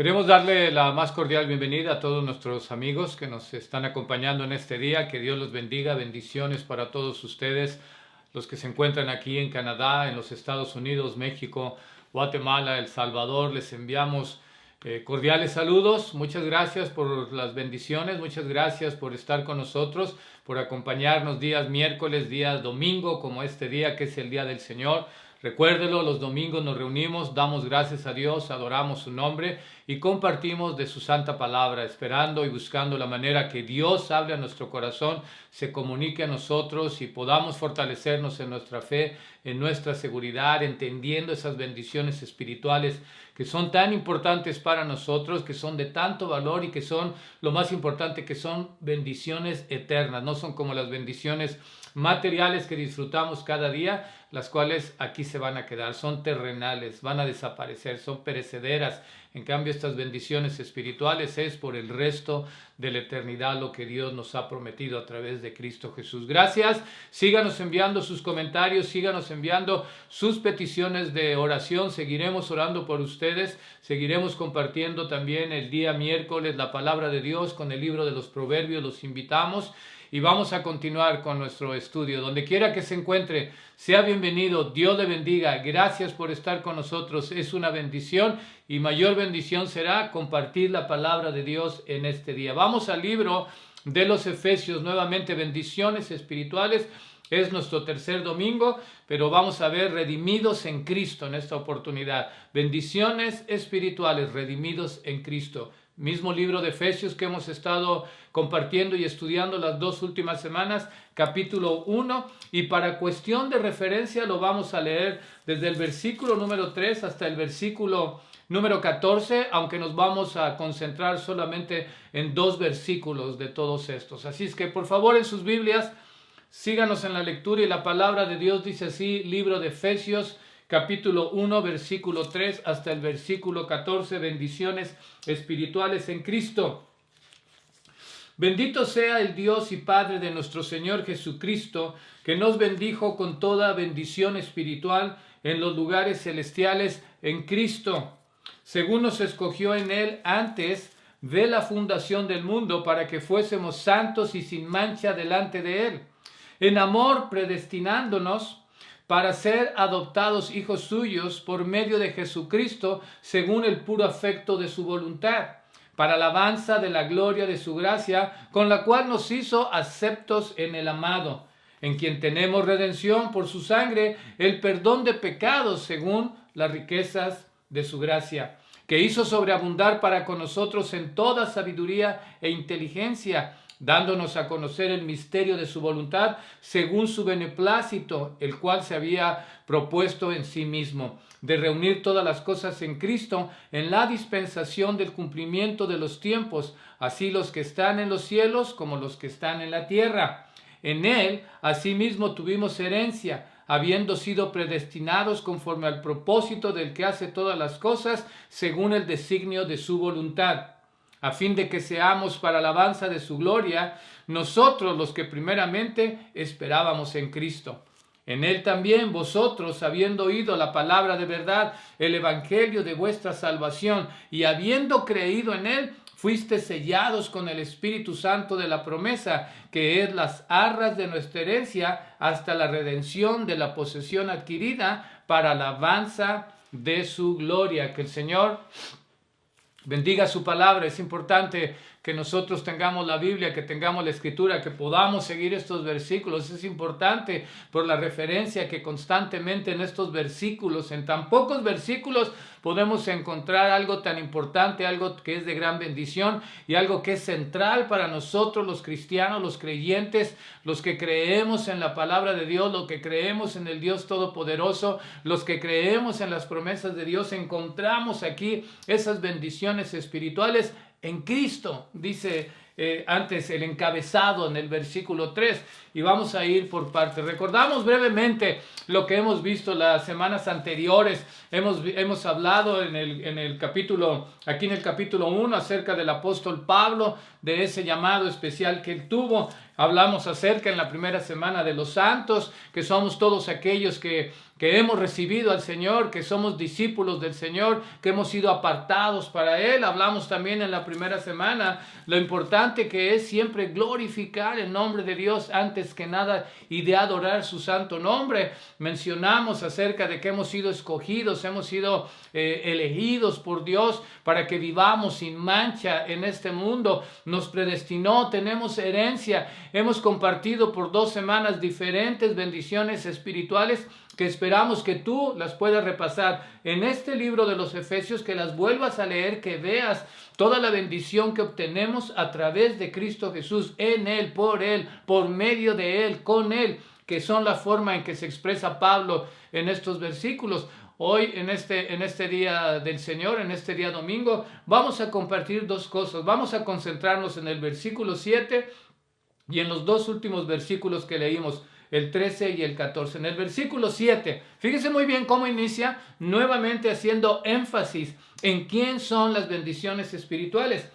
Queremos darle la más cordial bienvenida a todos nuestros amigos que nos están acompañando en este día. Que Dios los bendiga, bendiciones para todos ustedes, los que se encuentran aquí en Canadá, en los Estados Unidos, México, Guatemala, El Salvador. Les enviamos cordiales saludos. Muchas gracias por las bendiciones, muchas gracias por estar con nosotros, por acompañarnos días miércoles, días domingo, como este día que es el Día del Señor. Recuérdelo, los domingos nos reunimos, damos gracias a Dios, adoramos su nombre y compartimos de su santa palabra, esperando y buscando la manera que Dios hable a nuestro corazón, se comunique a nosotros y podamos fortalecernos en nuestra fe, en nuestra seguridad, entendiendo esas bendiciones espirituales que son tan importantes para nosotros, que son de tanto valor y que son lo más importante, que son bendiciones eternas, no son como las bendiciones materiales que disfrutamos cada día, las cuales aquí se van a quedar, son terrenales, van a desaparecer, son perecederas. En cambio, estas bendiciones espirituales es por el resto de la eternidad lo que Dios nos ha prometido a través de Cristo Jesús. Gracias, síganos enviando sus comentarios, síganos enviando sus peticiones de oración, seguiremos orando por ustedes, seguiremos compartiendo también el día miércoles la palabra de Dios con el libro de los Proverbios, los invitamos. Y vamos a continuar con nuestro estudio. Donde quiera que se encuentre, sea bienvenido, Dios le bendiga. Gracias por estar con nosotros. Es una bendición y mayor bendición será compartir la palabra de Dios en este día. Vamos al libro de los Efesios, nuevamente bendiciones espirituales. Es nuestro tercer domingo, pero vamos a ver redimidos en Cristo en esta oportunidad. Bendiciones espirituales, redimidos en Cristo. Mismo libro de Efesios que hemos estado compartiendo y estudiando las dos últimas semanas, capítulo 1, y para cuestión de referencia lo vamos a leer desde el versículo número 3 hasta el versículo número 14, aunque nos vamos a concentrar solamente en dos versículos de todos estos. Así es que por favor en sus Biblias síganos en la lectura y la palabra de Dios dice así, libro de Efesios, capítulo 1, versículo 3 hasta el versículo 14, bendiciones espirituales en Cristo. Bendito sea el Dios y Padre de nuestro Señor Jesucristo, que nos bendijo con toda bendición espiritual en los lugares celestiales en Cristo, según nos escogió en Él antes de la fundación del mundo, para que fuésemos santos y sin mancha delante de Él, en amor predestinándonos para ser adoptados hijos suyos por medio de Jesucristo, según el puro afecto de su voluntad, para alabanza de la gloria de su gracia, con la cual nos hizo aceptos en el amado, en quien tenemos redención por su sangre, el perdón de pecados, según las riquezas de su gracia, que hizo sobreabundar para con nosotros en toda sabiduría e inteligencia, dándonos a conocer el misterio de su voluntad, según su beneplácito, el cual se había propuesto en sí mismo, de reunir todas las cosas en Cristo, en la dispensación del cumplimiento de los tiempos, así los que están en los cielos como los que están en la tierra. En Él, asimismo, tuvimos herencia, habiendo sido predestinados conforme al propósito del que hace todas las cosas, según el designio de su voluntad, a fin de que seamos para alabanza de su gloria, nosotros los que primeramente esperábamos en Cristo. En Él también vosotros, habiendo oído la palabra de verdad, el evangelio de vuestra salvación, y habiendo creído en Él, fuisteis sellados con el Espíritu Santo de la promesa, que es las arras de nuestra herencia, hasta la redención de la posesión adquirida, para alabanza de su gloria. Que el Señor bendiga su palabra. Es importante que nosotros tengamos la Biblia, que tengamos la Escritura, que podamos seguir estos versículos. Es importante por la referencia que constantemente en estos versículos, en tan pocos versículos, podemos encontrar algo tan importante, algo que es de gran bendición y algo que es central para nosotros los cristianos, los creyentes, los que creemos en la palabra de Dios, los que creemos en el Dios Todopoderoso, los que creemos en las promesas de Dios. Encontramos aquí esas bendiciones espirituales en Cristo, dice antes el encabezado en el versículo 3, y vamos a ir por partes. Recordamos brevemente lo que hemos visto las semanas anteriores. Hemos hablado en el capítulo 1 acerca del apóstol Pablo, de ese llamado especial que él tuvo. Hablamos acerca en la primera semana de los santos, que somos todos aquellos que que hemos recibido al Señor, que somos discípulos del Señor, que hemos sido apartados para Él. Hablamos también en la primera semana lo importante que es siempre glorificar el nombre de Dios antes que nada y de adorar su santo nombre. Mencionamos acerca de que hemos sido escogidos, hemos sido elegidos por Dios para que vivamos sin mancha en este mundo. Nos predestinó, tenemos herencia, hemos compartido por 2 semanas diferentes bendiciones espirituales que esperamos que tú las puedas repasar en este libro de los Efesios, que las vuelvas a leer, que veas toda la bendición que obtenemos a través de Cristo Jesús, en Él, por medio de Él, con Él, que son la forma en que se expresa Pablo en estos versículos. Hoy, en este día del Señor, en este día domingo, vamos a compartir 2 cosas. Vamos a concentrarnos en el versículo 7 y en los 2 últimos versículos que leímos, el 13 y el 14. En el versículo 7, fíjense muy bien cómo inicia, nuevamente haciendo énfasis en quién son las bendiciones espirituales.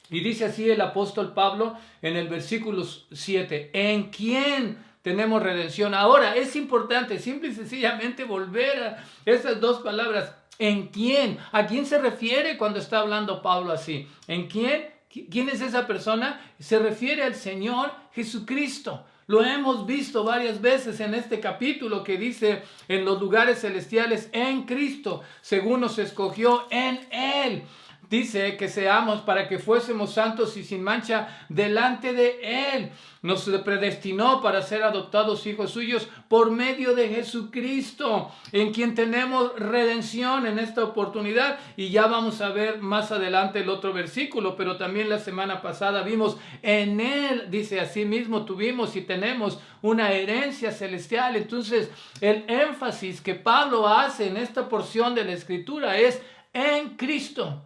Y dice así el apóstol Pablo en el versículo 7, ¿en quién tenemos redención? Ahora es importante simple y sencillamente volver a esas 2 palabras. ¿En quién? ¿A quién se refiere cuando está hablando Pablo así? ¿En quién? ¿Quién es esa persona? Se refiere al Señor Jesucristo. Lo hemos visto varias veces en este capítulo que dice en los lugares celestiales en Cristo, según nos escogió en Él. Dice que seamos para que fuésemos santos y sin mancha delante de Él. Nos predestinó para ser adoptados hijos suyos por medio de Jesucristo, en quien tenemos redención en esta oportunidad. Y ya vamos a ver más adelante el otro versículo, pero también la semana pasada vimos en Él, dice así mismo, tuvimos y tenemos una herencia celestial. Entonces, el énfasis que Pablo hace en esta porción de la Escritura es en Cristo.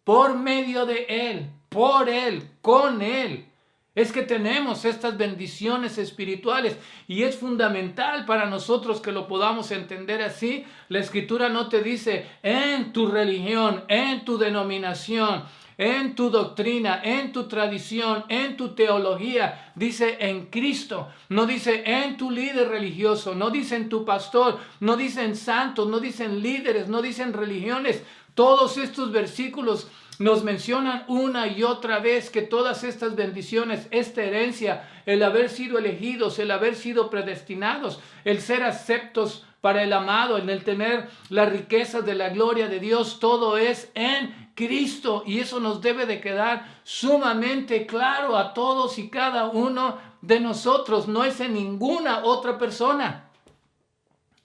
Por medio de Él, por Él, con Él. Es que tenemos estas bendiciones espirituales y es fundamental para nosotros que lo podamos entender así. La Escritura no te dice en tu religión, en tu denominación, en tu doctrina, en tu tradición, en tu teología. Dice en Cristo, no dice en tu líder religioso, no dice en tu pastor, no dice en santos, no dicen líderes, no dicen religiones. Todos estos versículos nos mencionan una y otra vez que todas estas bendiciones, esta herencia, el haber sido elegidos, el haber sido predestinados, el ser aceptos para el amado, en el tener las riquezas de la gloria de Dios, todo es en Cristo. Y eso nos debe de quedar sumamente claro a todos y cada uno de nosotros. No es en ninguna otra persona.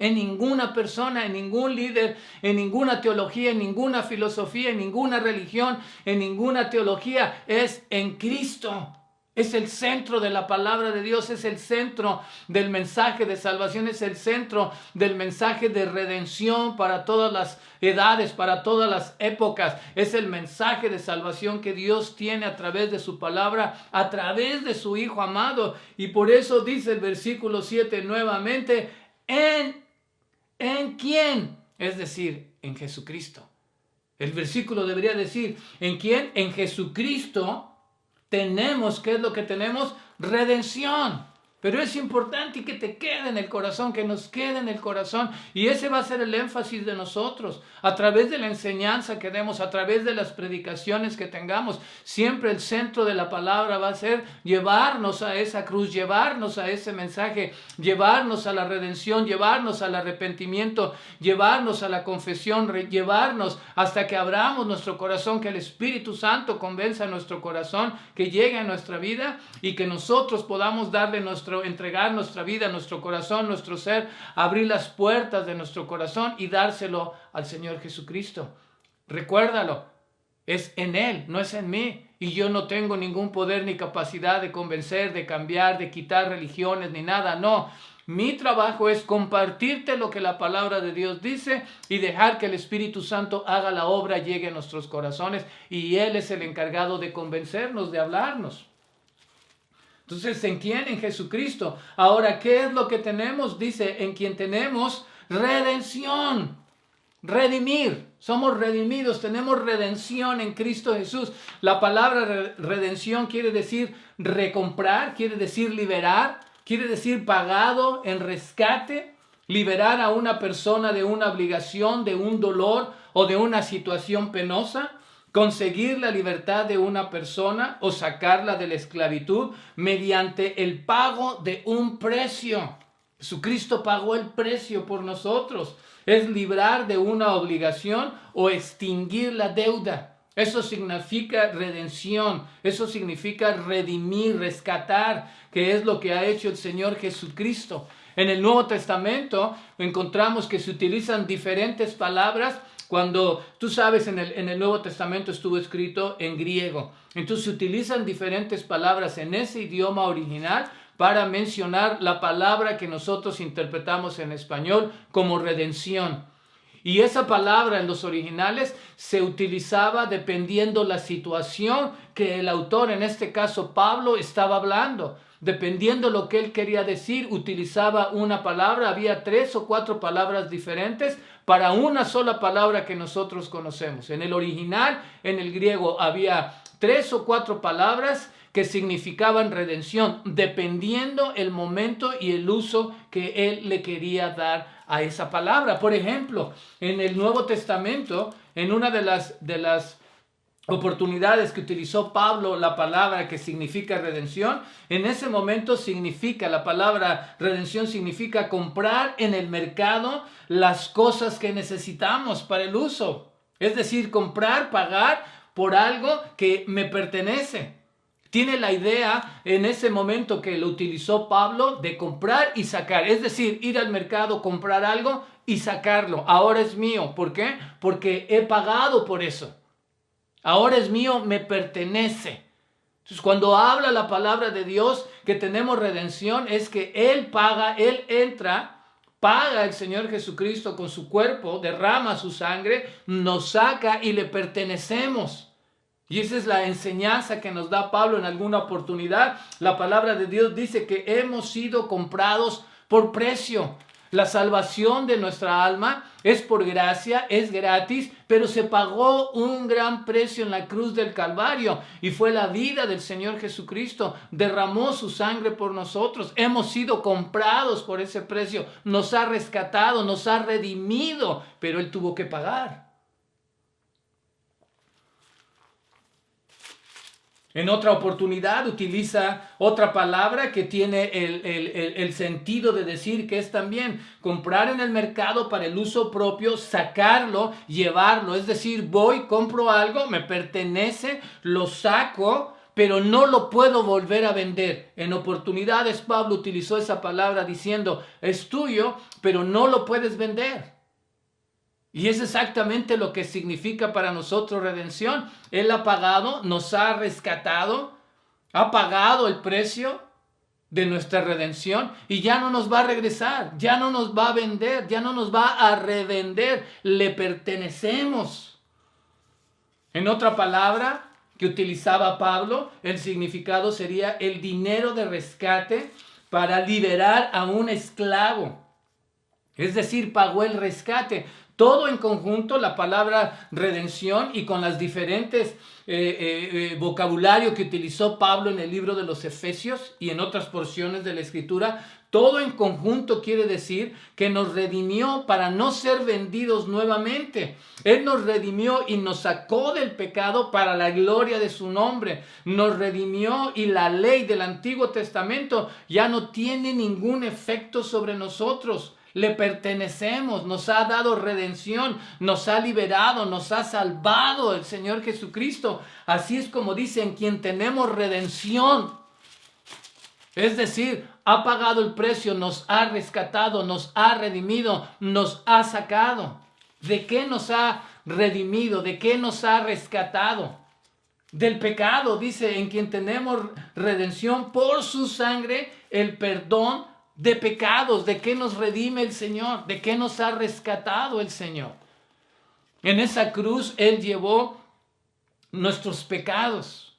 En ninguna persona, en ningún líder, en ninguna teología, en ninguna filosofía, en ninguna religión, en ninguna teología. Es en Cristo. Es el centro de la palabra de Dios, es el centro del mensaje de salvación, es el centro del mensaje de redención para todas las edades, para todas las épocas. Es el mensaje de salvación que Dios tiene a través de su palabra, a través de su Hijo amado. Y por eso dice el versículo 7 nuevamente, ¿en quién? Es decir, en Jesucristo. El versículo debería decir, ¿en quién? En Jesucristo tenemos, ¿qué es lo que tenemos? Redención. Pero es importante que te quede en el corazón, que nos quede en el corazón. Y ese va a ser el énfasis de nosotros. A través de la enseñanza que demos, a través de las predicaciones que tengamos, siempre el centro de la palabra va a ser llevarnos a esa cruz, llevarnos a ese mensaje, llevarnos a la redención, llevarnos al arrepentimiento, llevarnos a la confesión, llevarnos hasta que abramos nuestro corazón, que el Espíritu Santo convenza nuestro corazón, que llegue a nuestra vida y que nosotros podamos darle entregar nuestra vida, nuestro corazón, nuestro ser, abrir las puertas de nuestro corazón y dárselo al Señor Jesucristo. Recuérdalo, es en Él, no es en mí. Y yo no tengo ningún poder ni capacidad de convencer, de cambiar, de quitar religiones ni nada, no. Mi trabajo es compartirte lo que la palabra de Dios dice y dejar que el Espíritu Santo haga la obra, llegue a nuestros corazones y Él es el encargado de convencernos, de hablarnos. Entonces, ¿en quién? En Jesucristo. Ahora, ¿qué es lo que tenemos? Dice, en quien tenemos redención. Redimir. Somos redimidos, tenemos redención en Cristo Jesús. La palabra redención quiere decir recomprar, quiere decir liberar, quiere decir pagado en rescate. liberar a una persona de una obligación, de un dolor o de una situación penosa, conseguir la libertad de una persona o sacarla de la esclavitud mediante el pago de un precio. Jesucristo pagó el precio por nosotros. Es librar de una obligación o extinguir la deuda. Eso significa redención, eso significa redimir, rescatar, que es lo que ha hecho el Señor Jesucristo. En el Nuevo Testamento encontramos que se utilizan diferentes palabras. Cuando tú sabes, en el Nuevo Testamento estuvo escrito en griego. Entonces se utilizan diferentes palabras en ese idioma original para mencionar la palabra que nosotros interpretamos en español como redención. Y esa palabra en los originales se utilizaba dependiendo la situación que el autor, en este caso Pablo, estaba hablando. Dependiendo lo que él quería decir, utilizaba una palabra. Había 3 o 4 palabras diferentes para una sola palabra que nosotros conocemos. En el original, en el griego, había 3 o 4 palabras que significaban redención, dependiendo el momento y el uso que él le quería dar a esa palabra. Por ejemplo, en el Nuevo Testamento, en una de las oportunidades que utilizó Pablo la palabra que significa redención, en ese momento la palabra redención significa comprar en el mercado las cosas que necesitamos para el uso. Es decir, comprar, pagar por algo que me pertenece. Tiene la idea en ese momento que lo utilizó Pablo de comprar y sacar. Es decir, ir al mercado, comprar algo y sacarlo. Ahora es mío. ¿Por qué? Porque he pagado por eso. Ahora es mío, me pertenece. Entonces, cuando habla la palabra de Dios que tenemos redención, es que Él paga, Él entra, paga el Señor Jesucristo con su cuerpo, derrama su sangre, nos saca y le pertenecemos. Y esa es la enseñanza que nos da Pablo en alguna oportunidad. La palabra de Dios dice que hemos sido comprados por precio. La salvación de nuestra alma es por gracia, es gratis, pero se pagó un gran precio en la cruz del Calvario y fue la vida del Señor Jesucristo. Derramó su sangre por nosotros. Hemos sido comprados por ese precio. Nos ha rescatado, nos ha redimido, pero Él tuvo que pagar. En otra oportunidad utiliza otra palabra que tiene el sentido de decir que es también comprar en el mercado para el uso propio, sacarlo, llevarlo. Es decir, voy, compro algo, me pertenece, lo saco, pero no lo puedo volver a vender. En oportunidades Pablo utilizó esa palabra diciendo, es tuyo, pero no lo puedes vender. Y es exactamente lo que significa para nosotros redención. Él ha pagado, nos ha rescatado, ha pagado el precio de nuestra redención y ya no nos va a regresar, ya no nos va a vender, ya no nos va a revender, le pertenecemos. En otra palabra que utilizaba Pablo, el significado sería el dinero de rescate para liberar a un esclavo. Es decir, pagó el rescate. Todo en conjunto, la palabra redención y con las diferentes vocabulario que utilizó Pablo en el libro de los Efesios y en otras porciones de la Escritura, todo en conjunto quiere decir que nos redimió para no ser vendidos nuevamente. Él nos redimió y nos sacó del pecado para la gloria de su nombre. Nos redimió y la ley del Antiguo Testamento ya no tiene ningún efecto sobre nosotros. Le pertenecemos, nos ha dado redención, nos ha liberado, nos ha salvado el Señor Jesucristo. Así es como dice, en quien tenemos redención. Es decir, ha pagado el precio, nos ha rescatado, nos ha redimido, nos ha sacado. ¿De qué nos ha redimido? ¿De qué nos ha rescatado? Del pecado, dice, en quien tenemos redención por su sangre, el perdón de pecados. ¿De qué nos redime el Señor? ¿De qué nos ha rescatado el Señor? En esa cruz Él llevó nuestros pecados.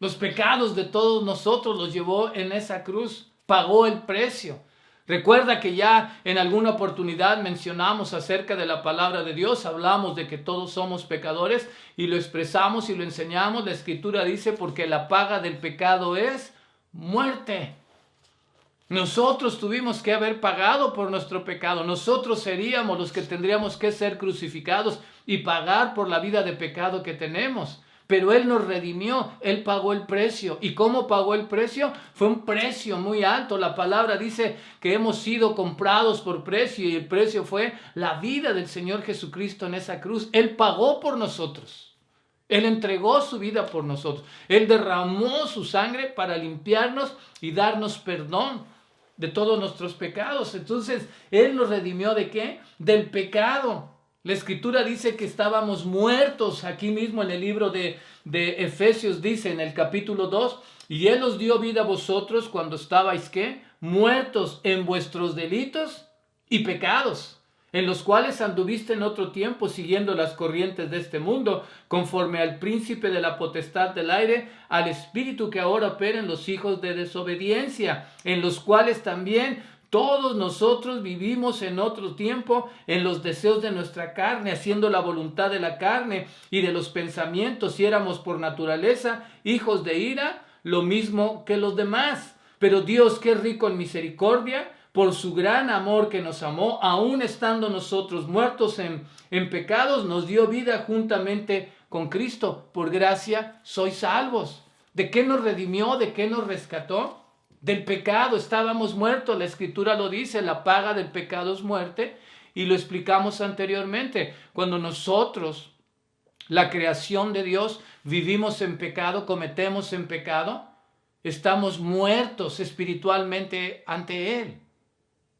Los pecados de todos nosotros los llevó en esa cruz. Pagó el precio. Recuerda que ya en alguna oportunidad mencionamos acerca de la palabra de Dios. Hablamos de que todos somos pecadores y lo expresamos y lo enseñamos. La Escritura dice, porque la paga del pecado es muerte. Nosotros tuvimos que haber pagado por nuestro pecado. Nosotros seríamos los que tendríamos que ser crucificados y pagar por la vida de pecado que tenemos. Pero Él nos redimió, Él pagó el precio. ¿Y cómo pagó el precio? Fue un precio muy alto. La palabra dice que hemos sido comprados por precio y el precio fue la vida del Señor Jesucristo en esa cruz. Él pagó por nosotros. Él entregó su vida por nosotros. Él derramó su sangre para limpiarnos y darnos perdón de todos nuestros pecados. Entonces, Él nos redimió ¿de qué? Del pecado. La Escritura dice que estábamos muertos. Aquí mismo en el libro de Efesios dice en el capítulo 2, y Él os dio vida a vosotros cuando estabais ¿qué? Muertos en vuestros delitos y pecados, en los cuales anduviste en otro tiempo siguiendo las corrientes de este mundo, conforme al príncipe de la potestad del aire, al espíritu que ahora opera en los hijos de desobediencia, en los cuales también todos nosotros vivimos en otro tiempo en los deseos de nuestra carne, haciendo la voluntad de la carne y de los pensamientos, y éramos por naturaleza hijos de ira, lo mismo que los demás. Pero Dios, que es rico en misericordia, por su gran amor que nos amó, aun estando nosotros muertos en pecados, nos dio vida juntamente con Cristo. Por gracia sois salvos. ¿De qué nos redimió? ¿De qué nos rescató? Del pecado. Estábamos muertos. La Escritura lo dice, la paga del pecado es muerte. Y lo explicamos anteriormente. Cuando nosotros, la creación de Dios, vivimos en pecado, cometemos en pecado, estamos muertos espiritualmente ante Él.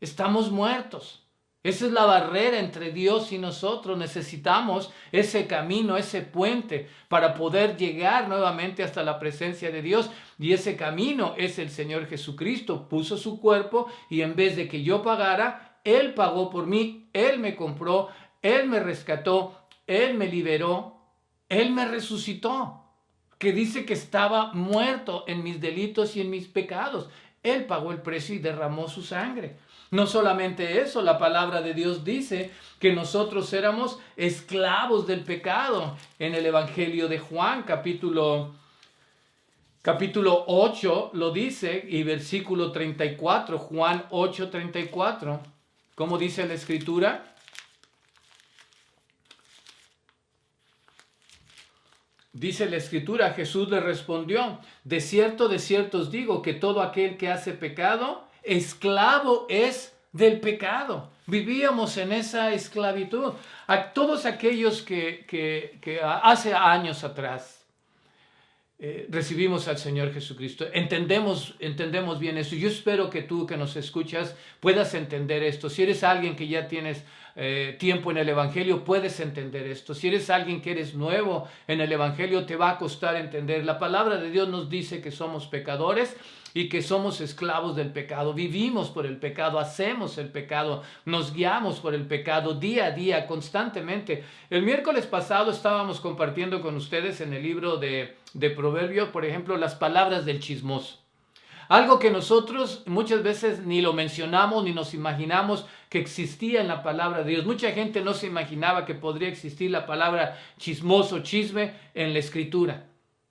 Estamos muertos. Esa es la barrera entre Dios y nosotros. Necesitamos ese camino, ese puente para poder llegar nuevamente hasta la presencia de Dios. Y ese camino es el Señor Jesucristo. Puso su cuerpo y en vez de que yo pagara, Él pagó por mí. Él me compró, Él me rescató, Él me liberó, Él me resucitó. Que dice que estaba muerto en mis delitos y en mis pecados. Él pagó el precio y derramó su sangre. No solamente eso, la palabra de Dios dice que nosotros éramos esclavos del pecado. En el Evangelio de Juan, capítulo 8, lo dice, y versículo 34, Juan 8, 34. ¿Cómo dice la Escritura? Dice la Escritura, Jesús le respondió, de cierto os digo que todo aquel que hace pecado, esclavo es del pecado. Vivíamos en esa esclavitud. A todos aquellos que hace años atrás recibimos al Señor Jesucristo, entendemos bien eso. Yo espero que tú que nos escuchas puedas entender esto. Si eres alguien que ya tienes tiempo en el Evangelio, puedes entender esto. Si eres alguien que eres nuevo en el Evangelio, te va a costar entender. La palabra de Dios nos dice que somos pecadores y que somos esclavos del pecado. Vivimos por el pecado, hacemos el pecado, nos guiamos por el pecado día a día, constantemente. El miércoles pasado estábamos compartiendo con ustedes en el libro de Proverbios, por ejemplo, las palabras del chismoso. Algo que nosotros muchas veces ni lo mencionamos ni nos imaginamos que existía en la palabra de Dios. Mucha gente no se imaginaba que podría existir la palabra chismoso, chisme en la Escritura.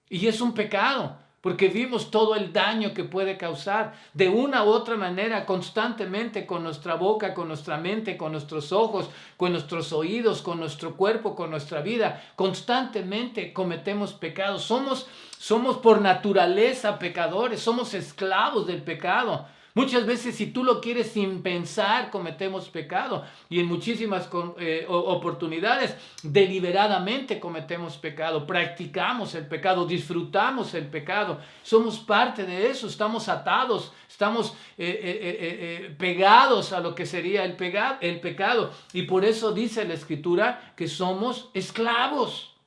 Y es un pecado, porque vimos todo el daño que puede causar de una u otra manera, constantemente, con nuestra boca, con nuestra mente, con nuestros ojos, con nuestros oídos, con nuestro cuerpo, con nuestra vida. Constantemente cometemos pecados. Somos por naturaleza pecadores, somos esclavos del pecado. Muchas veces, si tú lo quieres sin pensar, cometemos pecado. Y en muchísimas oportunidades, deliberadamente cometemos pecado. Practicamos el pecado, disfrutamos el pecado. Somos parte de eso, estamos atados, estamos pegados a lo que sería el pecado. Y por eso dice la Escritura que somos esclavos.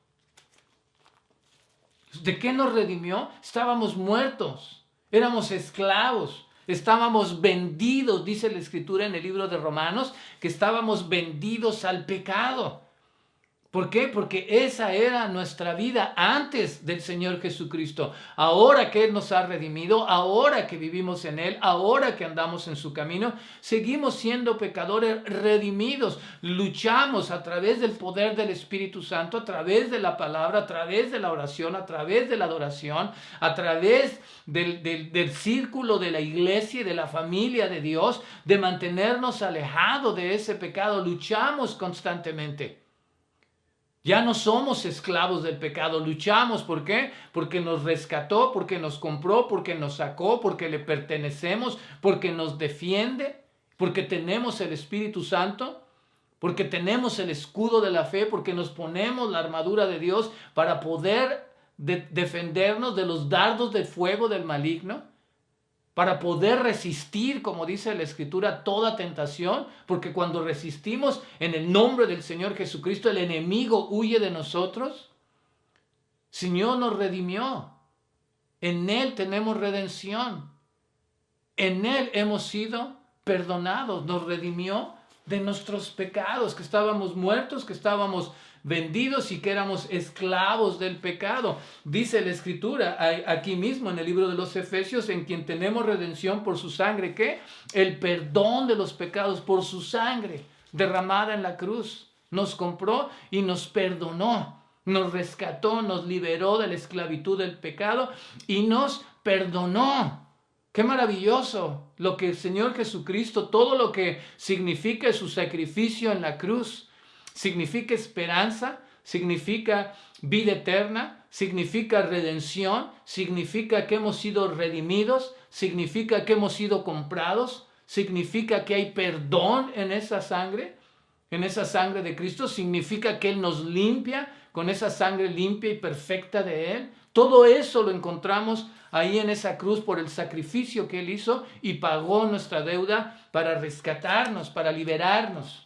¿De qué nos redimió? Estábamos muertos, éramos esclavos. Estábamos vendidos, dice la Escritura en el libro de Romanos, que estábamos vendidos al pecado. ¿Por qué? Porque esa era nuestra vida antes del Señor Jesucristo. Ahora que Él nos ha redimido, ahora que vivimos en Él, ahora que andamos en su camino, seguimos siendo pecadores redimidos. Luchamos a través del poder del Espíritu Santo, a través de la palabra, a través de la oración, a través de la adoración, a través del círculo de la iglesia y de la familia de Dios, de mantenernos alejados de ese pecado. Luchamos constantemente. Ya no somos esclavos del pecado, luchamos. ¿Por qué? Porque nos rescató, porque nos compró, porque nos sacó, porque le pertenecemos, porque nos defiende, porque tenemos el Espíritu Santo, porque tenemos el escudo de la fe, porque nos ponemos la armadura de Dios para poder defendernos de los dardos de fuego del maligno, para poder resistir, como dice la Escritura, toda tentación, porque cuando resistimos en el nombre del Señor Jesucristo, el enemigo huye de nosotros. El Señor nos redimió. En Él tenemos redención. En Él hemos sido perdonados. Nos redimió de nuestros pecados, que estábamos muertos, que estábamos vendidos y que éramos esclavos del pecado. Dice la Escritura aquí mismo en el libro de los Efesios, en quien tenemos redención por su sangre, ¿qué? El perdón de los pecados por su sangre derramada en la cruz. Nos compró y nos perdonó, nos rescató, nos liberó de la esclavitud del pecado y nos perdonó. ¡Qué maravilloso! Lo que el Señor Jesucristo, todo lo que significa su sacrificio en la cruz. Significa esperanza, significa vida eterna, significa redención, significa que hemos sido redimidos, significa que hemos sido comprados, significa que hay perdón en esa sangre de Cristo, significa que Él nos limpia con esa sangre limpia y perfecta de Él. Todo eso lo encontramos ahí en esa cruz por el sacrificio que Él hizo y pagó nuestra deuda para rescatarnos, para liberarnos.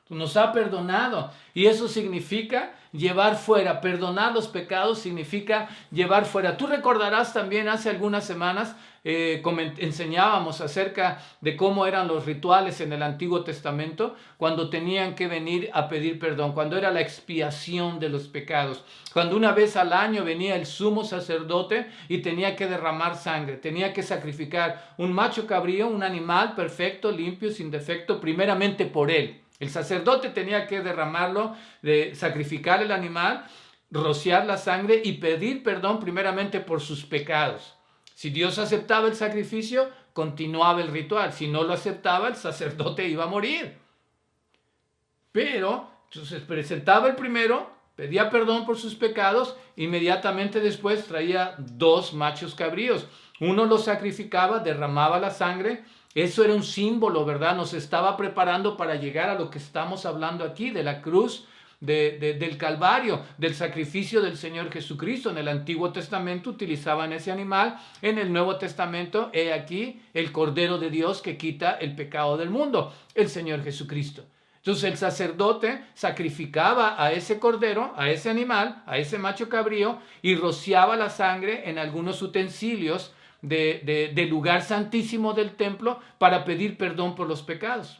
Nos ha perdonado y eso significa llevar fuera. Perdonar los pecados significa llevar fuera. Tú recordarás también hace algunas semanas enseñábamos acerca de cómo eran los rituales en el Antiguo Testamento cuando tenían que venir a pedir perdón, cuando era la expiación de los pecados, cuando una vez al año venía el sumo sacerdote y tenía que derramar sangre, tenía que sacrificar un macho cabrío, un animal perfecto, limpio, sin defecto, primeramente por él. El sacerdote tenía que derramarlo, sacrificar el animal, rociar la sangre y pedir perdón primeramente por sus pecados. Si Dios aceptaba el sacrificio, continuaba el ritual. Si no lo aceptaba, el sacerdote iba a morir. Pero, entonces presentaba el primero, pedía perdón por sus pecados, inmediatamente después traía 2 machos cabríos. Uno los sacrificaba, derramaba la sangre. Eso era un símbolo, ¿verdad? Nos estaba preparando para llegar a lo que estamos hablando aquí, de la cruz, del Calvario, del sacrificio del Señor Jesucristo. En el Antiguo Testamento utilizaban ese animal. En el Nuevo Testamento, he aquí el Cordero de Dios que quita el pecado del mundo, el Señor Jesucristo. Entonces el sacerdote sacrificaba a ese cordero, a ese animal, a ese macho cabrío y rociaba la sangre en algunos utensilios del lugar santísimo del templo para pedir perdón por los pecados.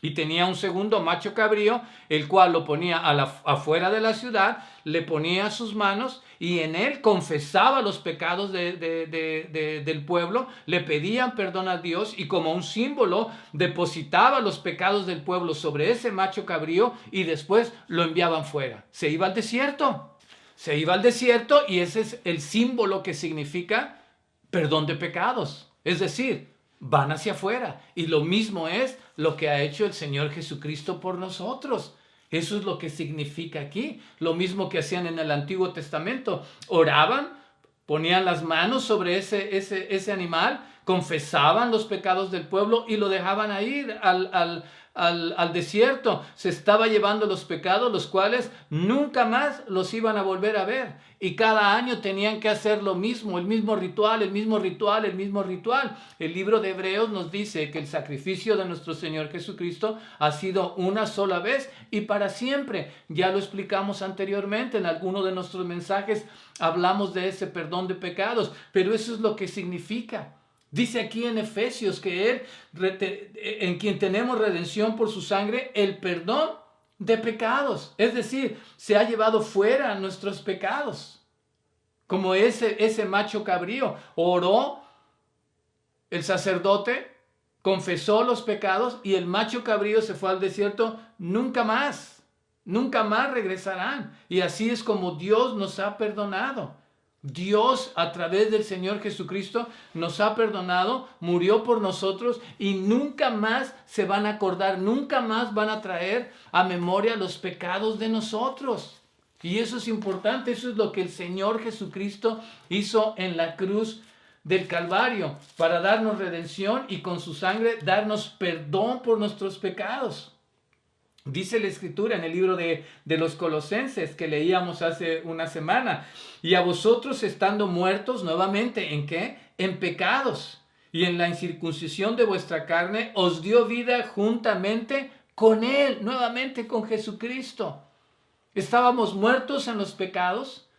Y tenía un segundo macho cabrío, el cual lo ponía afuera de la ciudad, le ponía sus manos y en él confesaba los pecados del pueblo, le pedían perdón a Dios y como un símbolo depositaba los pecados del pueblo sobre ese macho cabrío y después lo enviaban fuera. Se iba al desierto y ese es el símbolo que significa perdón de pecados, es decir, van hacia afuera. Y lo mismo es lo que ha hecho el Señor Jesucristo por nosotros. Eso es lo que significa aquí. Lo mismo que hacían en el Antiguo Testamento. Oraban, ponían las manos sobre ese animal, confesaban los pecados del pueblo y lo dejaban ir al desierto. Se estaba llevando los pecados, los cuales nunca más los iban a volver a ver. Y cada año tenían que hacer lo mismo, el mismo ritual. El libro de Hebreos nos dice que el sacrificio de nuestro Señor Jesucristo ha sido una sola vez y para siempre. Ya lo explicamos anteriormente en alguno de nuestros mensajes, hablamos de ese perdón de pecados, pero eso es lo que significa. Dice aquí en Efesios que Él, en quien tenemos redención por su sangre, el perdón de pecados. Es decir, se ha llevado fuera nuestros pecados. Como ese macho cabrío. Oró el sacerdote, confesó los pecados y el macho cabrío se fue al desierto. Nunca más regresarán. Y así es como Dios nos ha perdonado. Dios, a través del Señor Jesucristo, nos ha perdonado, murió por nosotros y nunca más se van a acordar, nunca más van a traer a memoria los pecados de nosotros. Y eso es importante, eso es lo que el Señor Jesucristo hizo en la cruz del Calvario, para darnos redención y con su sangre darnos perdón por nuestros pecados. Dice la Escritura en el libro de los Colosenses que leíamos hace una semana. Y a vosotros estando muertos nuevamente, ¿en qué? En pecados. Y en la incircuncisión de vuestra carne os dio vida juntamente con Él, nuevamente con Jesucristo. Estábamos muertos en los pecados.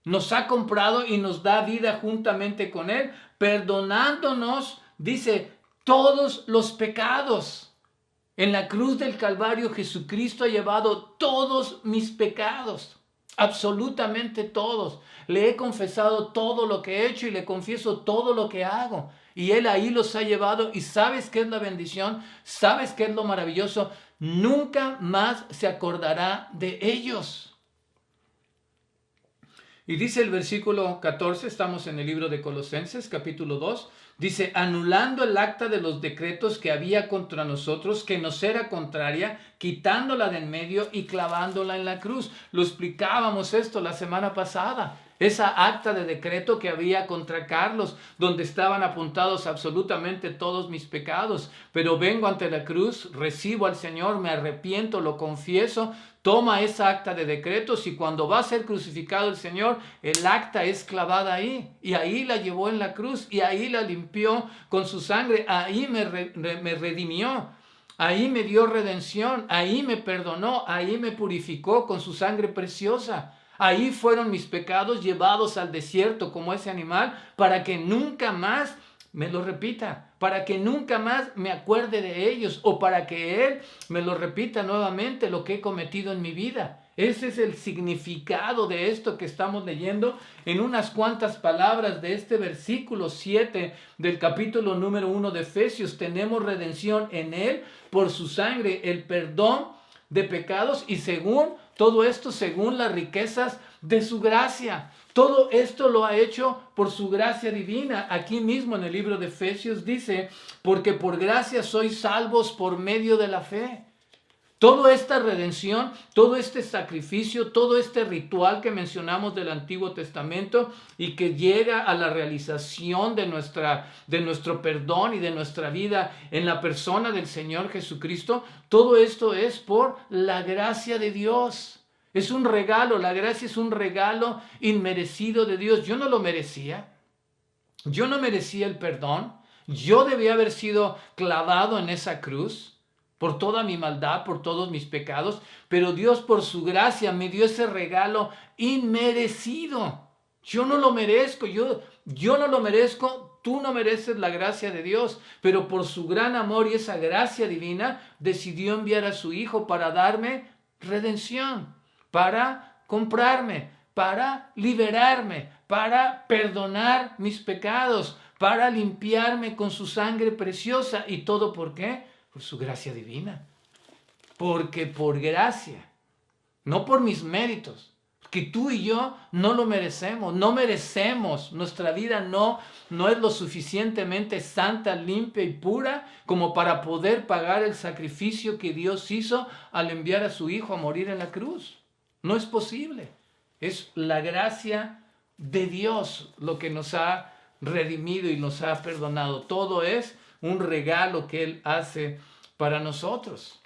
Nos ha comprado y nos da vida juntamente con Él, perdonándonos, dice, todos los pecados. En la cruz del Calvario, Jesucristo ha llevado todos mis pecados, absolutamente todos. Le he confesado todo lo que he hecho y le confieso todo lo que hago. Y Él ahí los ha llevado. ¿Y sabes qué es la bendición? ¿Sabes qué es lo maravilloso? Nunca más se acordará de ellos. Y dice el versículo 14, estamos en el libro de Colosenses, capítulo 2, dice, anulando el acta de los decretos que había contra nosotros, que nos era contraria, quitándola de en medio y clavándola en la cruz. Lo explicábamos esto la semana pasada. Esa acta de decreto que había contra Carlos, donde estaban apuntados absolutamente todos mis pecados. Pero vengo ante la cruz, recibo al Señor, me arrepiento, lo confieso, toma esa acta de decretos y cuando va a ser crucificado el Señor, el acta es clavada ahí. Y ahí la llevó en la cruz y ahí la limpió con su sangre. Ahí me redimió. Ahí me dio redención. Ahí me perdonó. Ahí me purificó con su sangre preciosa. Ahí fueron mis pecados llevados al desierto como ese animal para que nunca más me lo repita, para que nunca más me acuerde de ellos o para que Él me lo repita nuevamente lo que he cometido en mi vida. Ese es el significado de esto que estamos leyendo en unas cuantas palabras de este versículo 7 del capítulo número 1 de Efesios. Tenemos redención en Él por su sangre, el perdón de pecados y todo esto según las riquezas de su gracia. Todo esto lo ha hecho por su gracia divina. Aquí mismo en el libro de Efesios dice, porque por gracia sois salvos por medio de la fe. Toda esta redención, todo este sacrificio, todo este ritual que mencionamos del Antiguo Testamento y que llega a la realización de nuestro perdón y de nuestra vida en la persona del Señor Jesucristo, todo esto es por la gracia de Dios. Es un regalo, la gracia es un regalo inmerecido de Dios. Yo no lo merecía. Yo no merecía el perdón. Yo debía haber sido clavado en esa cruz por toda mi maldad, por todos mis pecados, pero Dios por su gracia me dio ese regalo inmerecido. Yo no lo merezco, yo no lo merezco, tú no mereces la gracia de Dios, pero por su gran amor y esa gracia divina decidió enviar a su Hijo para darme redención, para comprarme, para liberarme, para perdonar mis pecados, para limpiarme con su sangre preciosa. ¿Y todo por qué? Por su gracia divina. Porque por gracia, no por mis méritos, que tú y yo no lo merecemos, no merecemos, nuestra vida no es lo suficientemente santa, limpia y pura como para poder pagar el sacrificio que Dios hizo al enviar a su Hijo a morir en la cruz. No es posible. Es la gracia de Dios lo que nos ha redimido y nos ha perdonado. Todo es un regalo que Él hace para nosotros.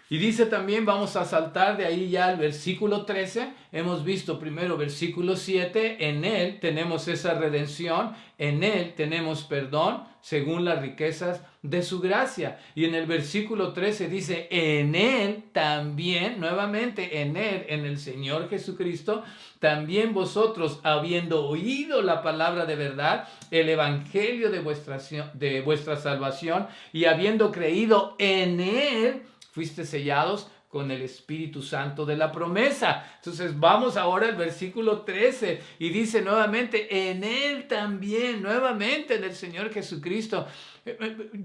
Y dice también, vamos a saltar de ahí ya al versículo 13. Hemos visto primero versículo 7. En Él tenemos esa redención. En Él tenemos perdón según las riquezas de su gracia. Y en el versículo 13 dice, en Él también, nuevamente en Él, en el Señor Jesucristo, también vosotros, habiendo oído la palabra de verdad, el evangelio de vuestra salvación, y habiendo creído en Él, fuiste sellados con el Espíritu Santo de la promesa. Entonces vamos ahora al versículo 13 y dice nuevamente, en Él también, nuevamente en el Señor Jesucristo.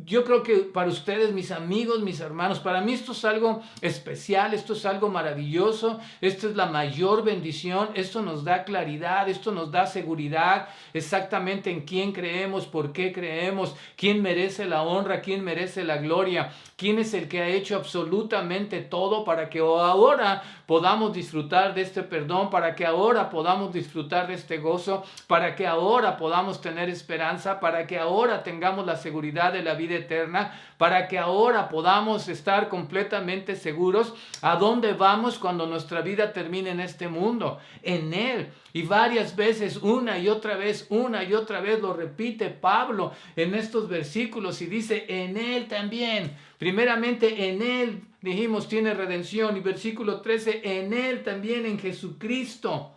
Yo creo que para ustedes, mis amigos, mis hermanos, para mí esto es algo especial, esto es algo maravilloso, esto es la mayor bendición, esto nos da claridad, esto nos da seguridad exactamente en quién creemos, por qué creemos, quién merece la honra, quién merece la gloria, quién es el que ha hecho absolutamente todo para que ahora podamos disfrutar de este perdón, para que ahora podamos disfrutar de este gozo, para que ahora podamos tener esperanza, para que ahora tengamos la seguridad de la vida eterna, para que ahora podamos estar completamente seguros a dónde vamos cuando nuestra vida termine en este mundo, en Él. Y varias veces, una y otra vez lo repite Pablo en estos versículos y dice, en Él también. Primeramente, en Él, dijimos, tiene redención. Y versículo 13, en Él también, en Jesucristo.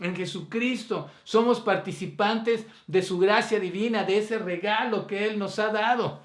En Jesucristo somos participantes de su gracia divina, de ese regalo que Él nos ha dado.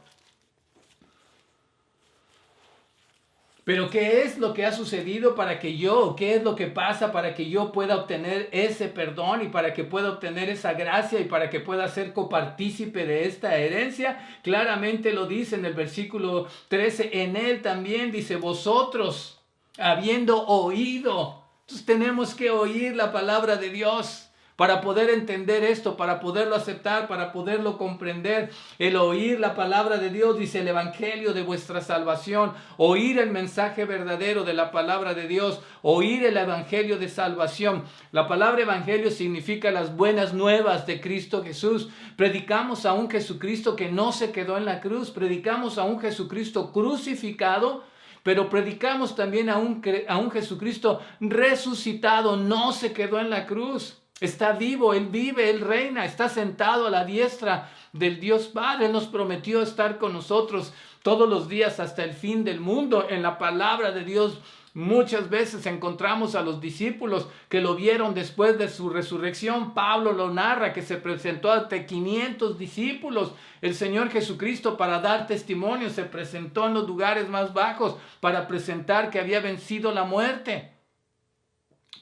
Pero ¿qué es lo que ha sucedido para que yo, qué es lo que pasa para que yo pueda obtener ese perdón y para que pueda obtener esa gracia y para que pueda ser copartícipe de esta herencia? Claramente lo dice en el versículo 13, en Él también dice, vosotros, habiendo oído. Entonces tenemos que oír la palabra de Dios para poder entender esto, para poderlo aceptar, para poderlo comprender. El oír la palabra de Dios, dice el evangelio de vuestra salvación, oír el mensaje verdadero de la palabra de Dios, oír el evangelio de salvación. La palabra evangelio significa las buenas nuevas de Cristo Jesús. Predicamos a un Jesucristo que no se quedó en la cruz, predicamos a un Jesucristo crucificado, pero predicamos también a un Jesucristo resucitado, no se quedó en la cruz. Está vivo, Él vive, Él reina, está sentado a la diestra del Dios Padre. Él nos prometió estar con nosotros todos los días hasta el fin del mundo. En la palabra de Dios muchas veces encontramos a los discípulos que lo vieron después de su resurrección. Pablo lo narra, que se presentó ante 500 discípulos. El Señor Jesucristo, para dar testimonio, se presentó en los lugares más bajos para presentar que había vencido la muerte.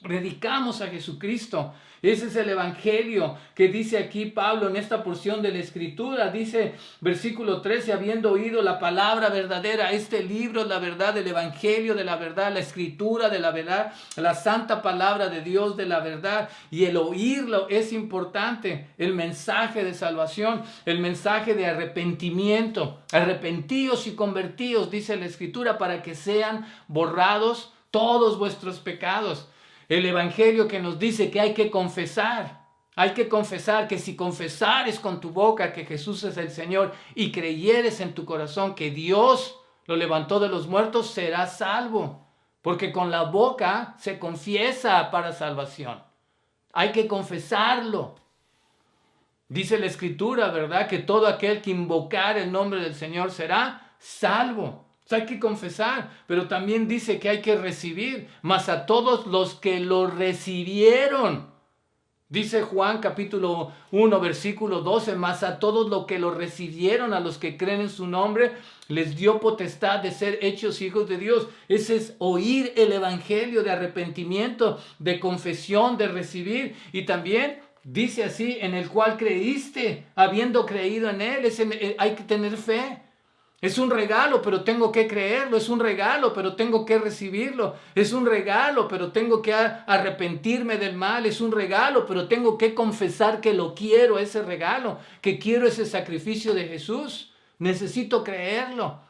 Predicamos a Jesucristo. Ese es el evangelio que dice aquí Pablo en esta porción de la escritura. Dice versículo 13, habiendo oído la palabra verdadera. Este libro es la verdad, el evangelio de la verdad, la escritura de la verdad, la santa palabra de Dios de la verdad. Y el oírlo es importante. El mensaje de salvación, el mensaje de arrepentimiento. Arrepentíos y convertíos, dice la escritura, para que sean borrados todos vuestros pecados. El evangelio que nos dice que hay que confesar que si confesares con tu boca que Jesús es el Señor y creyeres en tu corazón que Dios lo levantó de los muertos, serás salvo. Porque con la boca se confiesa para salvación. Hay que confesarlo. Dice la Escritura, ¿verdad? Que todo aquel que invocar el nombre del Señor será salvo. Hay que confesar, pero también dice que hay que recibir, mas a todos los que lo recibieron. Dice Juan capítulo 1 versículo 12, mas a todos los que lo recibieron, a los que creen en su nombre, les dio potestad de ser hechos hijos de Dios. Ese es oír el evangelio de arrepentimiento, de confesión, de recibir. Y también dice así, en el cual creíste, habiendo creído en él, hay que tener fe. Es un regalo, pero tengo que creerlo. Es un regalo, pero tengo que recibirlo. Es un regalo, pero tengo que arrepentirme del mal. Es un regalo, pero tengo que confesar que lo quiero, ese regalo, que quiero ese sacrificio de Jesús. Necesito creerlo.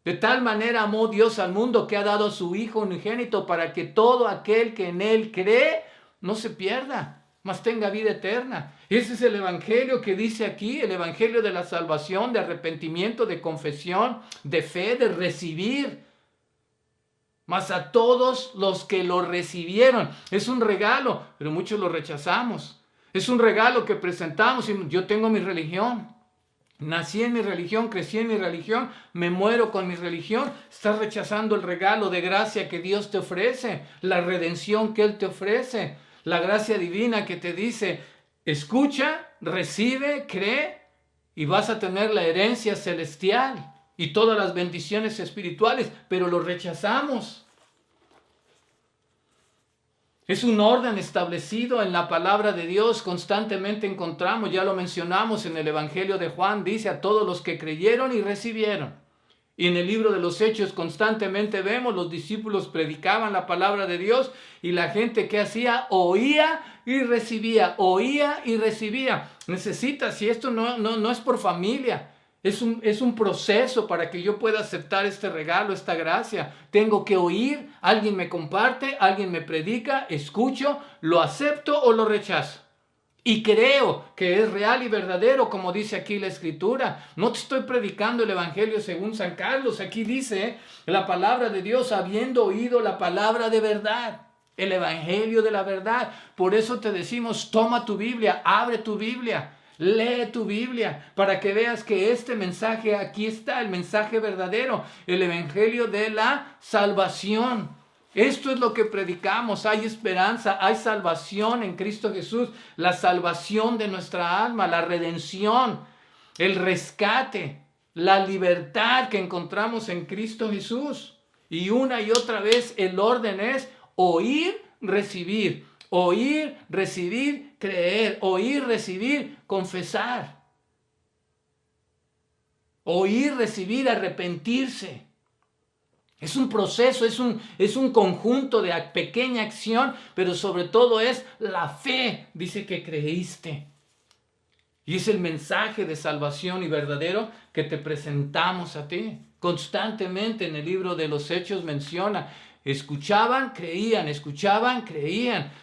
De tal manera amó Dios al mundo que ha dado a su Hijo unigénito para que todo aquel que en Él cree no se pierda, mas tenga vida eterna. Ese es el evangelio que dice aquí, el evangelio de la salvación, de arrepentimiento, de confesión, de fe, de recibir. mas a todos los que lo recibieron. Es un regalo, pero muchos lo rechazamos. Es un regalo que presentamos y yo tengo mi religión. Nací en mi religión, crecí en mi religión, me muero con mi religión. Estás rechazando el regalo de gracia que Dios te ofrece, la redención que Él te ofrece, la gracia divina que te dice, escucha, recibe, cree y vas a tener la herencia celestial y todas las bendiciones espirituales, pero lo rechazamos. Es un orden establecido en la palabra de Dios, constantemente encontramos, ya lo mencionamos en el Evangelio de Juan, dice a todos los que creyeron y recibieron. Y en el libro de los Hechos constantemente vemos, los discípulos predicaban la palabra de Dios y la gente que hacía, oía y recibía, oía y recibía. Necesitas, y esto no es por familia, es un proceso para que yo pueda aceptar este regalo, esta gracia. Tengo que oír, alguien me comparte, alguien me predica, escucho, lo acepto o lo rechazo. Y creo que es real y verdadero, como dice aquí la Escritura. No te estoy predicando el Evangelio según San Carlos. Aquí dice la palabra de Dios, habiendo oído la palabra de verdad, el Evangelio de la verdad. Por eso te decimos, toma tu Biblia, abre tu Biblia. Lee tu Biblia para que veas que este mensaje, aquí está el mensaje verdadero, el evangelio de la salvación. Esto es lo que predicamos, hay esperanza, hay salvación en Cristo Jesús, la salvación de nuestra alma, la redención, el rescate, la libertad que encontramos en Cristo Jesús. Y una y otra vez el orden es oír, recibir. Oír, recibir, creer. Oír, recibir, confesar. Oír, recibir, arrepentirse. Es un proceso, es un conjunto de pequeña acción, pero sobre todo es la fe. Dice que creíste. Y es el mensaje de salvación y verdadero que te presentamos a ti. Constantemente en el libro de los Hechos menciona, escuchaban, creían,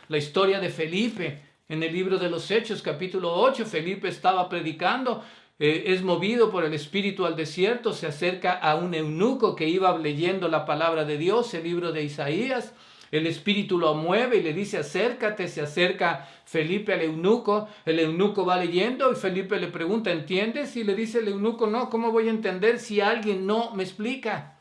La historia de Felipe en el libro de los Hechos, capítulo 8, Felipe estaba predicando, es movido por el Espíritu al desierto, se acerca a un eunuco que iba leyendo la palabra de Dios, el libro de Isaías. El Espíritu lo mueve y le dice, acércate. Se acerca Felipe al eunuco, el eunuco va leyendo y Felipe le pregunta, ¿entiendes? Y le dice el eunuco, no, ¿cómo voy a entender si alguien no me explica?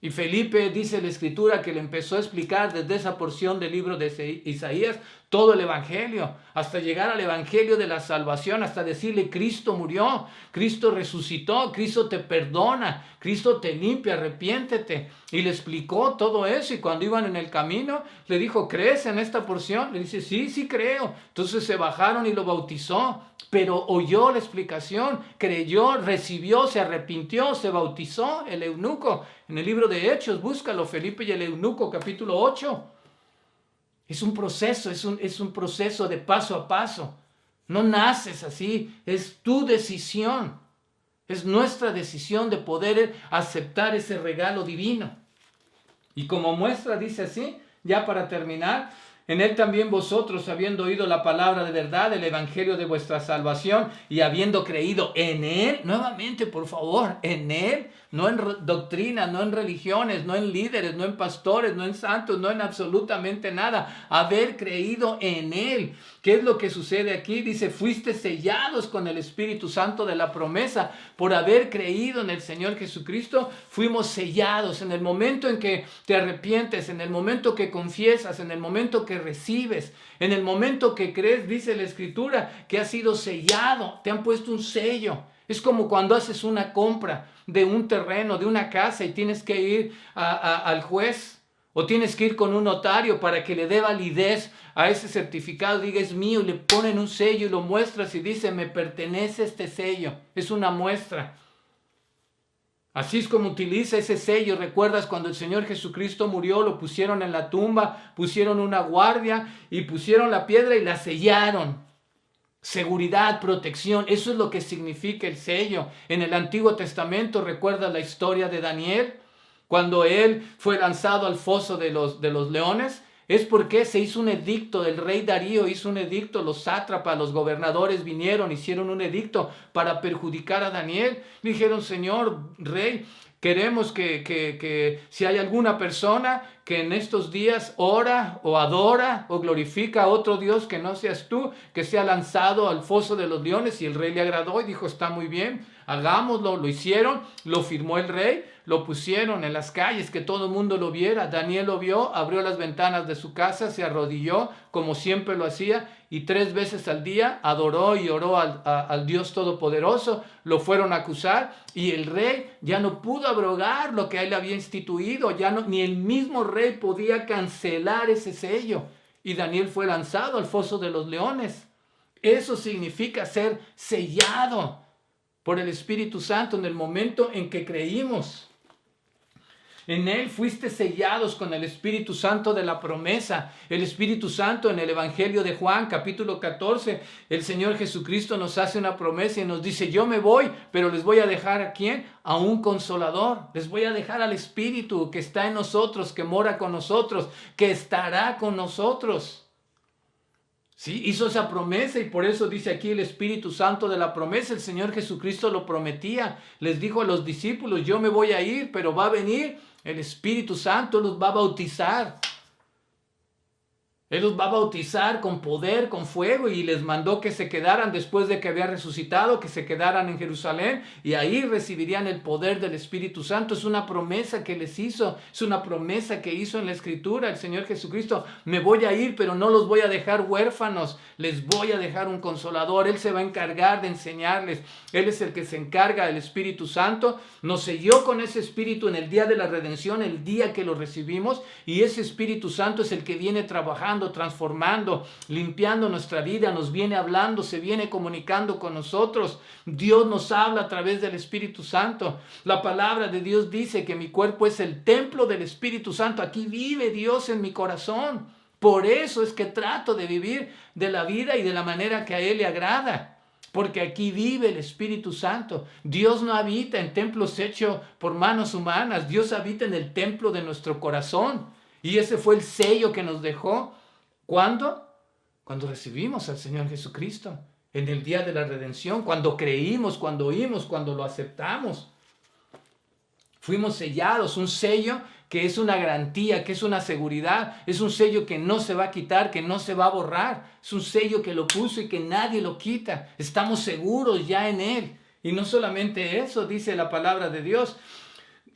Y Felipe, dice la Escritura, que le empezó a explicar desde esa porción del libro de Isaías todo el Evangelio, hasta llegar al Evangelio de la salvación, hasta decirle, Cristo murió, Cristo resucitó, Cristo te perdona, Cristo te limpia, arrepiéntete. Y le explicó todo eso, y cuando iban en el camino, le dijo, ¿crees en esta porción? Le dice, sí creo. Entonces se bajaron y lo bautizó, pero oyó la explicación, creyó, recibió, se arrepintió, se bautizó el eunuco. En el libro de Hechos, búscalo, Felipe y el eunuco, capítulo 8. Es un proceso, es un proceso de paso a paso. No naces así, es tu decisión. Es nuestra decisión de poder aceptar ese regalo divino. Y como muestra dice así, ya para terminar, en él también vosotros, habiendo oído la palabra de verdad, el evangelio de vuestra salvación, y habiendo creído en él, nuevamente por favor, en él, no en doctrina, no en religiones, no en líderes, no en pastores, no en santos, no en absolutamente nada, haber creído en él. ¿Qué es lo que sucede aquí? Dice, fuiste sellados con el Espíritu Santo de la promesa. Por haber creído en el Señor Jesucristo, fuimos sellados. En el momento en que te arrepientes, en el momento que confiesas, en el momento que recibes, en el momento que crees, dice la Escritura, que has sido sellado, te han puesto un sello. Es como cuando haces una compra de un terreno, de una casa, y tienes que ir al juez, o tienes que ir con un notario para que le dé validez a ese certificado, diga es mío, y le ponen un sello y lo muestras y dice me pertenece este sello. Es una muestra. Así es como utiliza ese sello. ¿Recuerdas cuando el Señor Jesucristo murió? Lo pusieron en la tumba, pusieron una guardia y pusieron la piedra y la sellaron. Seguridad, protección, eso es lo que significa el sello. En el Antiguo Testamento, ¿recuerdas la historia de Daniel? Cuando él fue lanzado al foso de los leones, es porque se hizo un edicto, el rey Darío hizo un edicto, los sátrapas, los gobernadores vinieron, hicieron un edicto para perjudicar a Daniel. Dijeron, Señor rey, Queremos que si hay alguna persona que en estos días ora o adora o glorifica a otro Dios que no seas tú, que sea lanzado al foso de los leones. Y el rey le agradó y dijo, está muy bien, hagámoslo. Lo hicieron, lo firmó el rey, lo pusieron en las calles, que todo el mundo lo viera. Daniel lo vio, abrió las ventanas de su casa, se arrodilló como siempre lo hacía y 3 veces al día adoró y oró al Dios Todopoderoso. Lo fueron a acusar y el rey ya no pudo abrogar lo que él había instituido, ni el mismo rey podía cancelar ese sello. Y Daniel fue lanzado al foso de los leones. Eso significa ser sellado por el Espíritu Santo en el momento en que creímos. En Él fuiste sellados con el Espíritu Santo de la promesa. El Espíritu Santo en el Evangelio de Juan, capítulo 14, el Señor Jesucristo nos hace una promesa y nos dice, yo me voy, pero les voy a dejar ¿a quién? A un consolador. Les voy a dejar al Espíritu que está en nosotros, que mora con nosotros, que estará con nosotros. Sí, hizo esa promesa y por eso dice aquí el Espíritu Santo de la promesa. El Señor Jesucristo lo prometía. Les dijo a los discípulos, yo me voy a ir, pero va a venir el Espíritu Santo, los va a bautizar. Él los va a bautizar con poder, con fuego, y les mandó que se quedaran después de que había resucitado, que se quedaran en Jerusalén, y ahí recibirían el poder del Espíritu Santo. Es una promesa que les hizo, es una promesa que hizo en la Escritura el Señor Jesucristo. Me voy a ir, pero no los voy a dejar huérfanos, les voy a dejar un consolador. Él se va a encargar de enseñarles. Él es el que se encarga del Espíritu Santo. Nos selló con ese Espíritu en el día de la redención, el día que lo recibimos, y ese Espíritu Santo es el que viene trabajando, transformando, limpiando nuestra vida, nos viene hablando, se viene comunicando con nosotros. Dios nos habla a través del Espíritu Santo. La palabra de Dios dice que mi cuerpo es el templo del Espíritu Santo. Aquí vive Dios en mi corazón. Por eso es que trato de vivir de la vida y de la manera que a Él le agrada. Porque aquí vive el Espíritu Santo. Dios no habita en templos hechos por manos humanas. Dios habita en el templo de nuestro corazón. Y ese fue el sello que nos dejó. ¿Cuándo? Cuando recibimos al Señor Jesucristo. En el día de la redención. Cuando creímos, cuando oímos, cuando lo aceptamos. Fuimos sellados. Un sello que es una garantía, que es una seguridad. Es un sello que no se va a quitar, que no se va a borrar. Es un sello que lo puso y que nadie lo quita. Estamos seguros ya en Él. Y no solamente eso, dice la palabra de Dios.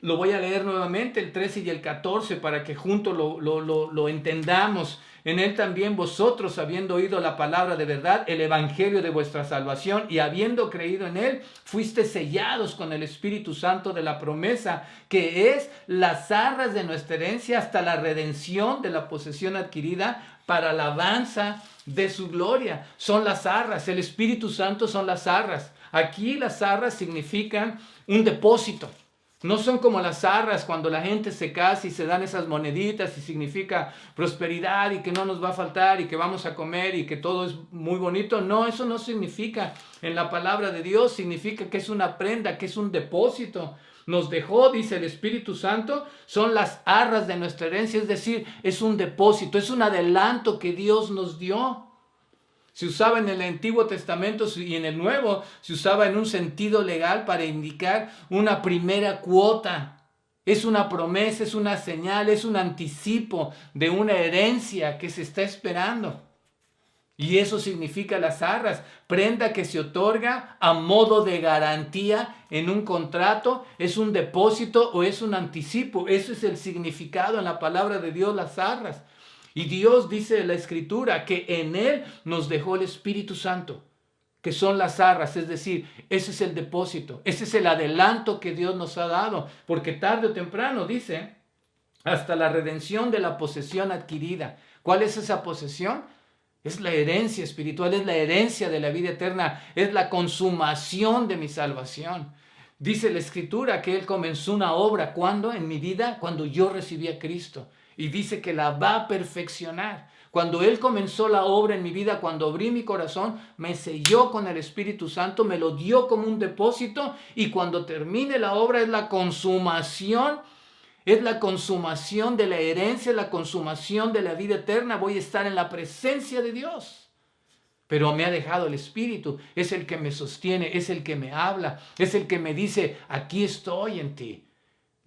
Lo voy a leer nuevamente, el 13 y el 14, para que juntos lo entendamos. En Él también vosotros, habiendo oído la palabra de verdad, el evangelio de vuestra salvación, y habiendo creído en Él, fuiste sellados con el Espíritu Santo de la promesa, que es las arras de nuestra herencia hasta la redención de la posesión adquirida para la alabanza de su gloria. Son las arras, el Espíritu Santo son las arras. Aquí las arras significan un depósito. No son como las arras cuando la gente se casa y se dan esas moneditas y significa prosperidad y que no nos va a faltar y que vamos a comer y que todo es muy bonito. No, eso no significa. En la palabra de Dios significa que es una prenda, que es un depósito. Nos dejó, dice el Espíritu Santo, son las arras de nuestra herencia, es decir, es un depósito, es un adelanto que Dios nos dio. Se usaba en el Antiguo Testamento y en el Nuevo, se usaba en un sentido legal para indicar una primera cuota. Es una promesa, es una señal, es un anticipo de una herencia que se está esperando. Y eso significa las arras, prenda que se otorga a modo de garantía en un contrato, es un depósito o es un anticipo. Eso es el significado en la palabra de Dios, las arras. Y Dios dice en la Escritura que en Él nos dejó el Espíritu Santo, que son las arras, es decir, ese es el depósito, ese es el adelanto que Dios nos ha dado, porque tarde o temprano, dice, hasta la redención de la posesión adquirida. ¿Cuál es esa posesión? Es la herencia espiritual, es la herencia de la vida eterna, es la consumación de mi salvación. Dice la Escritura que Él comenzó una obra, ¿cuándo? En mi vida, cuando yo recibí a Cristo. Y dice que la va a perfeccionar. Cuando Él comenzó la obra en mi vida, cuando abrí mi corazón, me selló con el Espíritu Santo, me lo dio como un depósito, y cuando termine la obra es la consumación de la herencia, la consumación de la vida eterna. Voy a estar en la presencia de Dios. Pero me ha dejado el Espíritu, es el que me sostiene, es el que me habla, es el que me dice, aquí estoy en ti.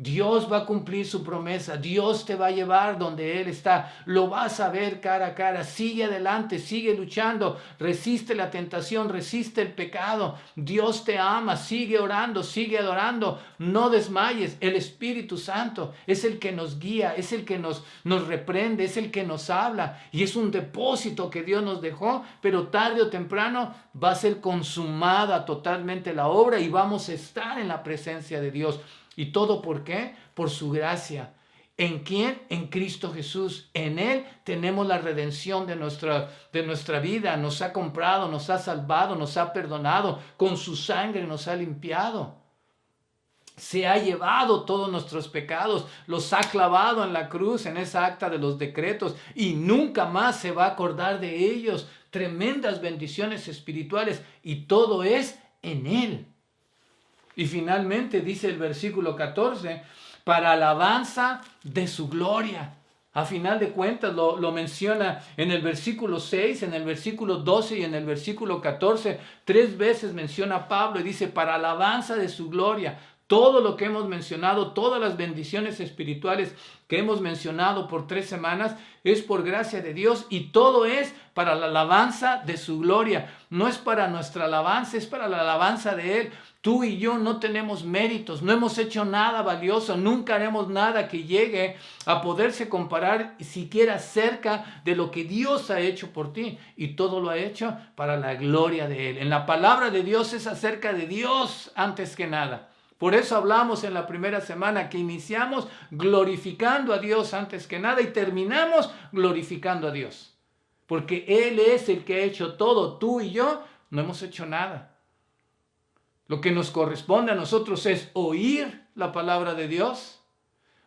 Dios va a cumplir su promesa. Dios te va a llevar donde Él está. Lo vas a ver cara a cara. Sigue adelante, sigue luchando. Resiste la tentación, resiste el pecado. Dios te ama. Sigue orando, sigue adorando. No desmayes. El Espíritu Santo es el que nos guía, es el que nos reprende, es el que nos habla. Y es un depósito que Dios nos dejó, pero tarde o temprano va a ser consumada totalmente la obra y vamos a estar en la presencia de Dios. ¿Y todo por qué? Por su gracia. ¿En quién? En Cristo Jesús. En Él tenemos la redención de nuestra vida. Nos ha comprado, nos ha salvado, nos ha perdonado. Con su sangre nos ha limpiado. Se ha llevado todos nuestros pecados, los ha clavado en la cruz, en esa acta de los decretos, y nunca más se va a acordar de ellos. Tremendas bendiciones espirituales, y todo es en Él. Y finalmente dice el versículo 14, para alabanza de su gloria. A final de cuentas lo menciona en el versículo 6, en el versículo 12 y en el versículo 14. 3 veces menciona Pablo y dice, para alabanza de su gloria. Todo lo que hemos mencionado, todas las bendiciones espirituales que hemos mencionado por 3 semanas, es por gracia de Dios y todo es para la alabanza de su gloria. No es para nuestra alabanza, es para la alabanza de Él. Tú y yo no tenemos méritos, no hemos hecho nada valioso, nunca haremos nada que llegue a poderse comparar siquiera cerca de lo que Dios ha hecho por ti. Y todo lo ha hecho para la gloria de Él. En la palabra de Dios es acerca de Dios antes que nada. Por eso hablamos en la primera semana que iniciamos glorificando a Dios antes que nada y terminamos glorificando a Dios. Porque Él es el que ha hecho todo. Tú y yo no hemos hecho nada. Lo que nos corresponde a nosotros es oír la palabra de Dios,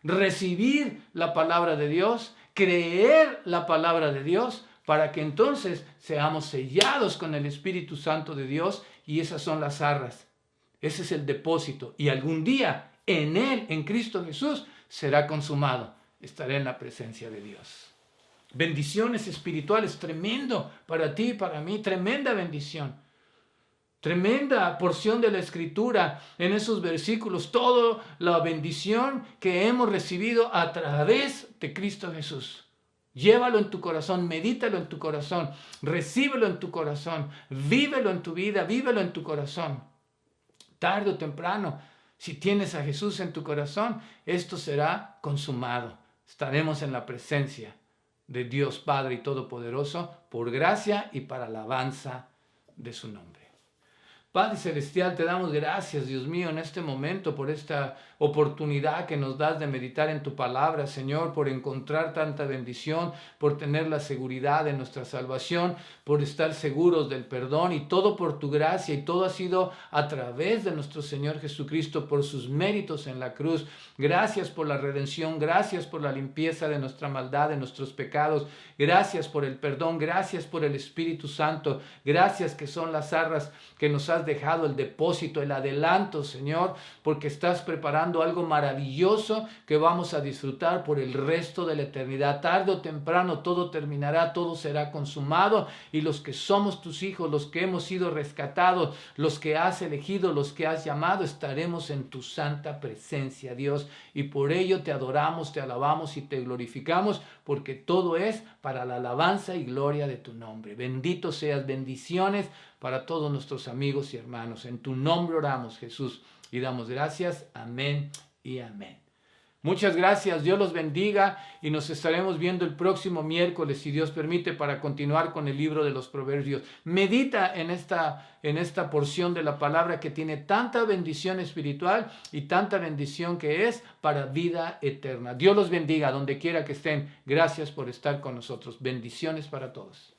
recibir la palabra de Dios, creer la palabra de Dios, para que entonces seamos sellados con el Espíritu Santo de Dios, y esas son las arras. Ese es el depósito. Y algún día en Él, en Cristo Jesús, será consumado. Estaré en la presencia de Dios. Bendiciones espirituales, tremendo para ti y para mí, tremenda bendición. Tremenda porción de la Escritura en esos versículos, toda la bendición que hemos recibido a través de Cristo Jesús. Llévalo en tu corazón, medítalo en tu corazón, recíbelo en tu corazón, vívelo en tu vida, vívelo en tu corazón. Tarde o temprano, si tienes a Jesús en tu corazón, esto será consumado. Estaremos en la presencia de Dios Padre y Todopoderoso por gracia y para alabanza de su nombre. Padre Celestial, te damos gracias, Dios mío, en este momento por esta oportunidad que nos das de meditar en tu palabra, Señor, por encontrar tanta bendición, por tener la seguridad de nuestra salvación, por estar seguros del perdón y todo por tu gracia y todo ha sido a través de nuestro Señor Jesucristo por sus méritos en la cruz. Gracias por la redención, gracias por la limpieza de nuestra maldad, de nuestros pecados, gracias por el perdón, gracias por el Espíritu Santo, gracias que son las arras que nos has dejado, el depósito, el adelanto, Señor, porque estás preparando algo maravilloso que vamos a disfrutar por el resto de la eternidad. Tarde o temprano todo terminará, todo será consumado y los que somos tus hijos, los que hemos sido rescatados, los que has elegido, los que has llamado, estaremos en tu santa presencia, Dios, y por ello te adoramos, te alabamos y te glorificamos, porque todo es para la alabanza y gloria de tu nombre. Bendito seas, bendiciones para todos nuestros amigos y hermanos. En tu nombre oramos, Jesús, y damos gracias. Amén y amén. Muchas gracias, Dios los bendiga y nos estaremos viendo el próximo miércoles, si Dios permite, para continuar con el libro de los Proverbios. Medita en esta porción de la palabra que tiene tanta bendición espiritual y tanta bendición que es para vida eterna. Dios los bendiga donde quiera que estén. Gracias por estar con nosotros. Bendiciones para todos.